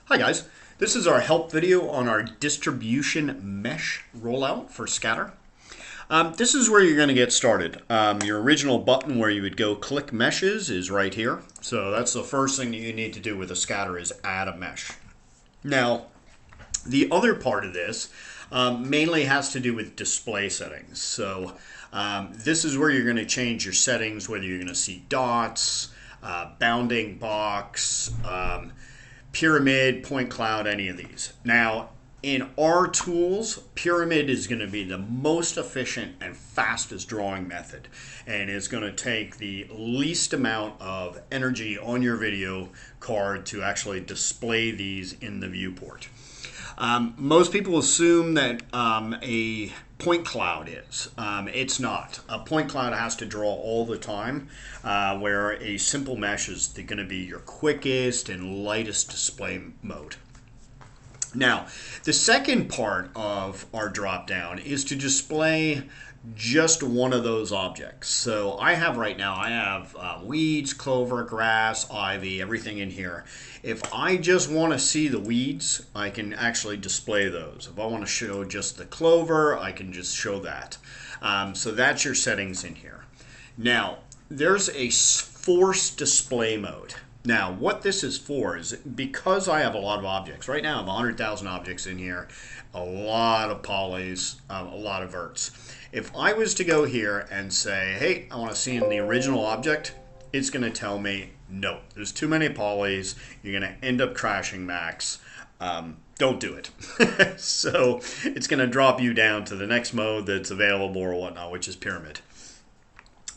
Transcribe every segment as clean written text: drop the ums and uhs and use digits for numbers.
Hi guys, this is our help video on our distribution mesh rollout for Scatter. This is where you're going to get started. Your original button where you would go click meshes is right here. So that's the first thing that you need to do with a Scatter is add a mesh. Now, the other part of this mainly has to do with display settings. So this is where you're going to change your settings, whether you're going to see dots, bounding box, pyramid, point cloud, any of these. Now, in our tools, pyramid is going to be the most efficient and fastest drawing method, and it's going to take the least amount of energy on your video card to actually display these in the viewport. Most people assume that a point cloud is. It's not. A point cloud has to draw all the time, where a simple mesh is going to be your quickest and lightest display mode. Now, the second part of our drop down is to display just one of those objects. So I have right now, I have weeds, clover, grass, ivy, everything in here. If I just want to see the weeds, I can actually display those. If I want to show just the clover, I can just show that. So that's your settings in here. Now, there's a force display mode. Now, what this is for is because I have a lot of objects. Right now I have 100,000 objects in here, a lot of polys, a lot of verts. If I was to go here and say, hey, I want to see in the original object, it's going to tell me, no, there's too many polys. You're going to end up crashing Max. Don't do it. So it's going to drop you down to the next mode that's available or whatnot, which is pyramid.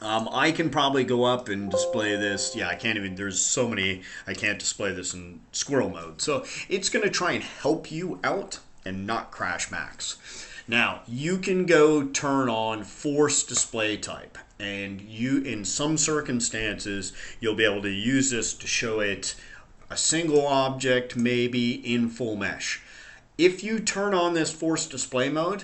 I can probably go up and display this. Yeah, I can't even, there's so many, I can't display this in squirrel mode. So it's going to try and help you out and not crash Max. Now, you can go turn on force display type, and you, in some circumstances, you'll be able to use this to show it a single object, maybe in full mesh. If you turn on this force display mode,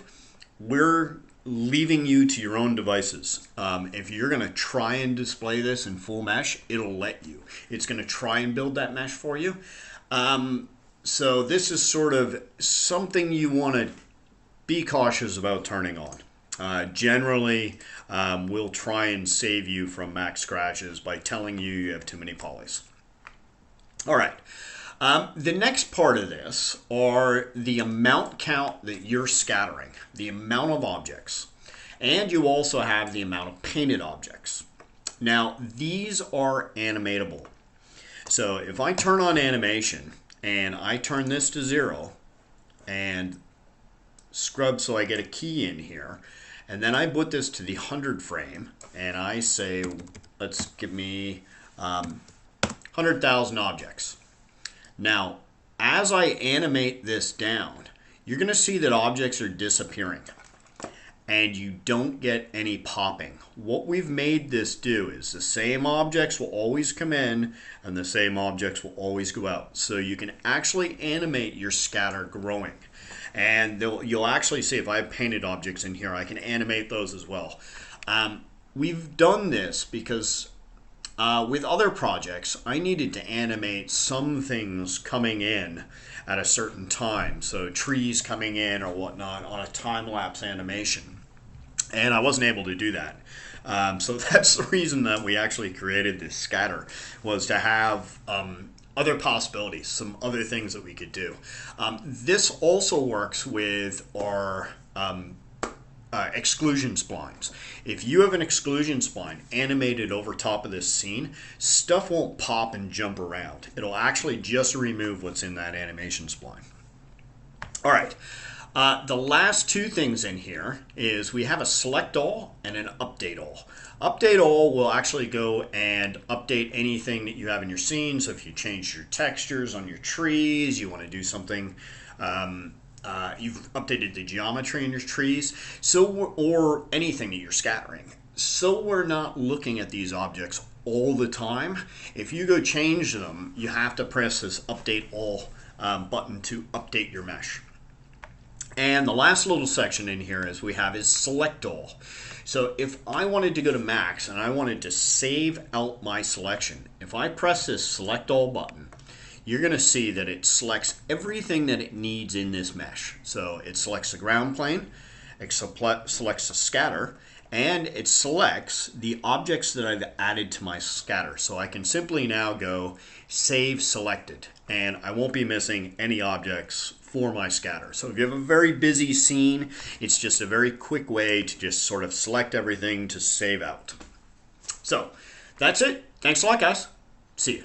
we're leaving you to your own devices. If you're going to try and display this in full mesh, it'll let you. It's going to try and build that mesh for you. So this is sort of something you want to be cautious about turning on. Generally, we'll try and save you from Max crashes by telling you you have too many polys. All right. The next part of this are the amount count that you're scattering, the amount of objects, and you also have the amount of painted objects. Now, these are animatable. So if I turn on animation and I turn this to 0 and scrub so I get a key in here, and then I put this to the 100 frame and I say, let's give me 100,000 objects. Now, as I animate this down, you're going to see that objects are disappearing and you don't get any popping. What we've made this do is the same objects will always come in and the same objects will always go out. So you can actually animate your scatter growing. And you'll actually see if I have painted objects in here, I can animate those as well. We've done this because with other projects, I needed to animate some things coming in at a certain time. So trees coming in or whatnot on a time-lapse animation. And I wasn't able to do that. So that's the reason that we actually created this scatter, was to have other possibilities, some other things that we could do. This also works with our exclusion splines. If you have an exclusion spline animated over top of this scene, stuff won't pop and jump around. It'll actually just remove what's in that animation spline. All right. The last two things in here is we have a select all and an update all. Update all will actually go and update anything that you have in your scene. So if you change your textures on your trees, you want to do something, you've updated the geometry in your trees, or anything that you're scattering. So we're not looking at these objects all the time. If you go change them, you have to press this update all button to update your mesh. And the last little section in here is select all. So if I wanted to go to Max and I wanted to save out my selection, if I press this select all button, you're going to see that it selects everything that it needs in this mesh. So it selects the ground plane, it selects the scatter, and it selects the objects that I've added to my scatter. So I can simply now go save selected, and I won't be missing any objects for my scatter. So if you have a very busy scene, it's just a very quick way to just sort of select everything to save out. So that's it. Thanks a lot, guys. See you.